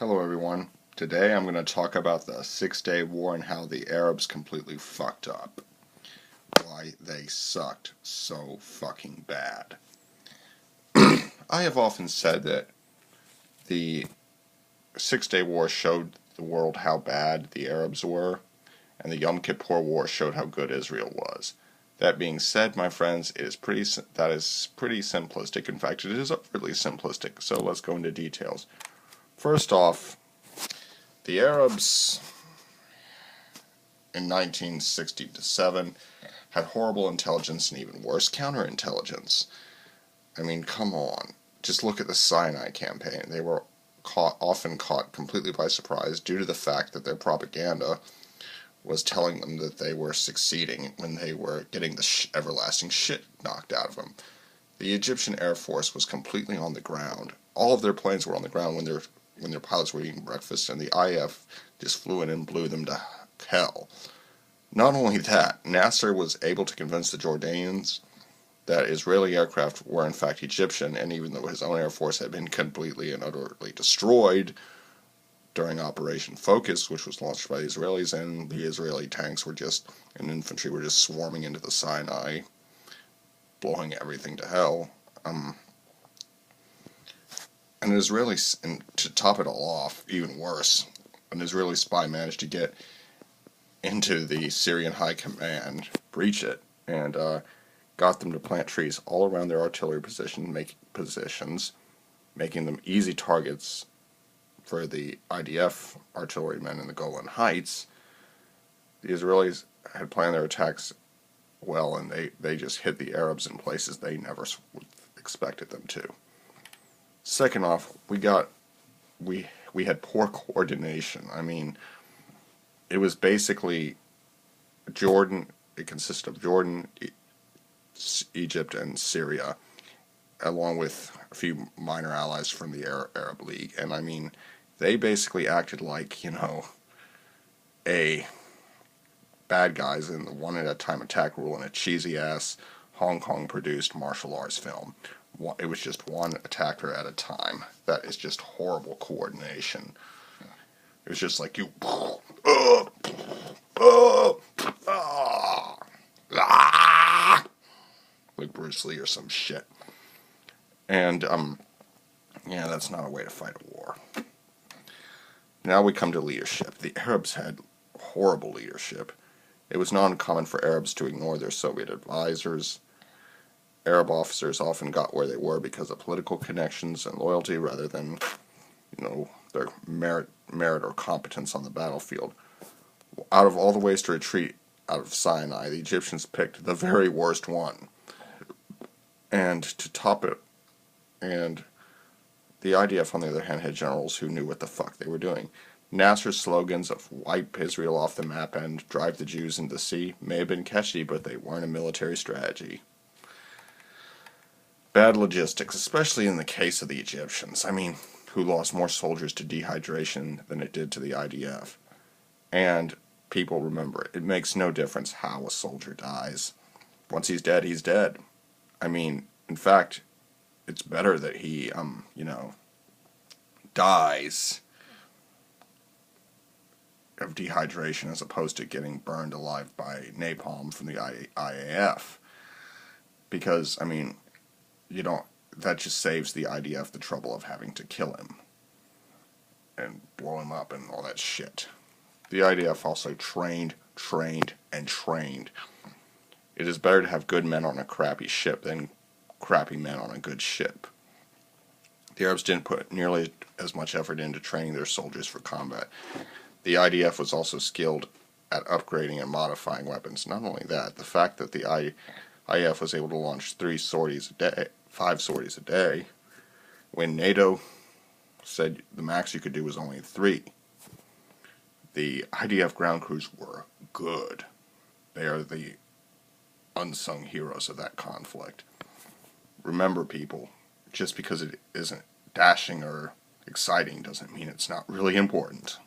Hello everyone. Today I'm going to talk about the Six-Day War and how the Arabs completely fucked up. Why they sucked so fucking bad. I have often said that the Six-Day War showed the world how bad the Arabs were, and the Yom Kippur War showed how good Israel was. That being said, my friends, that is pretty simplistic. In fact, it is really simplistic, so let's go into details. First off, the Arabs in 1967 had horrible intelligence and even worse counterintelligence. I mean, come on. Just look at the Sinai campaign. They were often caught completely by surprise due to the fact that their propaganda was telling them that they were succeeding when they were getting the everlasting shit knocked out of them. The Egyptian Air Force was completely on the ground. All of their planes were on the ground when their pilots were eating breakfast, and the IF just flew in and blew them to hell. Not only that, Nasser was able to convince the Jordanians that Israeli aircraft were in fact Egyptian, and even though his own Air Force had been completely and utterly destroyed during Operation Focus, which was launched by the Israelis, and the Israeli tanks and infantry were just swarming into the Sinai, blowing everything to hell. And to top it all off, even worse, an Israeli spy managed to get into the Syrian High Command, breach it, and got them to plant trees all around their artillery positions, making them easy targets for the IDF artillerymen in the Golan Heights. The Israelis had planned their attacks well, and they just hit the Arabs in places they never expected them to. Second off, we had poor coordination. I mean, it was basically Jordan. It consisted of Jordan, Egypt, and Syria, along with a few minor allies from the Arab League. And I mean, they basically acted like, a bad guys in the one-at-a-time attack rule in a cheesy-ass Hong Kong-produced martial arts film. It was just one attacker at a time. That is just horrible coordination. It was just like like Bruce Lee or some shit. And that's not a way to fight a war. Now we come to leadership. The Arabs had horrible leadership. It was not uncommon for Arabs to ignore their Soviet advisors. Arab officers often got where they were because of political connections and loyalty rather than, their merit or competence on the battlefield. Out of all the ways to retreat out of Sinai, the Egyptians picked the very worst one. And to top it, and the IDF, on the other hand, had generals who knew what the fuck they were doing. Nasser's slogans of wipe Israel off the map and drive the Jews into the sea may have been catchy, but they weren't a military strategy. Bad logistics, especially in the case of the Egyptians. I mean, who lost more soldiers to dehydration than it did to the IDF. And people remember, it makes no difference how a soldier dies. Once he's dead, he's dead. I mean, in fact, it's better that he, dies of dehydration as opposed to getting burned alive by napalm from the IAF. Because, I mean, that just saves the IDF the trouble of having to kill him and blow him up and all that shit. The IDF also trained. It is better to have good men on a crappy ship than crappy men on a good ship. The Arabs didn't put nearly as much effort into training their soldiers for combat. The IDF was also skilled at upgrading and modifying weapons. Not only that, the fact that the IF was able to launch 5 sorties a day, when NATO said the max you could do was only 3. The IDF ground crews were good. They are the unsung heroes of that conflict. Remember, people, just because it isn't dashing or exciting doesn't mean it's not really important.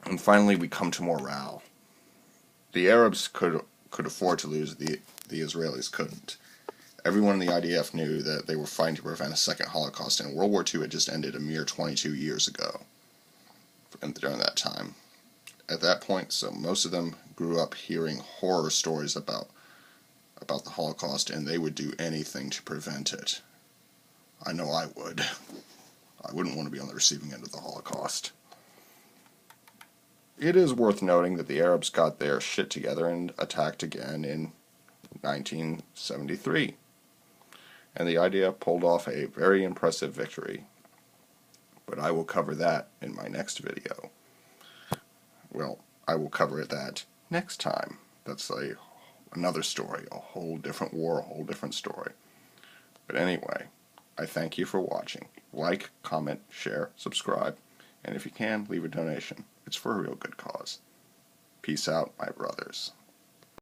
And finally, we come to morale. The Arabs could afford to lose, the Israelis couldn't. Everyone in the IDF knew that they were fighting to prevent a second Holocaust, and World War II had just ended a mere 22 years ago. And during that time, at that point, so most of them grew up hearing horror stories about the Holocaust, and they would do anything to prevent it. I know I would. I wouldn't want to be on the receiving end of the Holocaust. It is worth noting that the Arabs got their shit together and attacked again in 1973. And the IDF pulled off a very impressive victory. But I will cover that in my next video. Well, I will cover that next time. That's another story, a whole different war, a whole different story. But anyway, I thank you for watching. Like, comment, share, subscribe, and if you can, leave a donation. It's for a real good cause. Peace out, my brothers.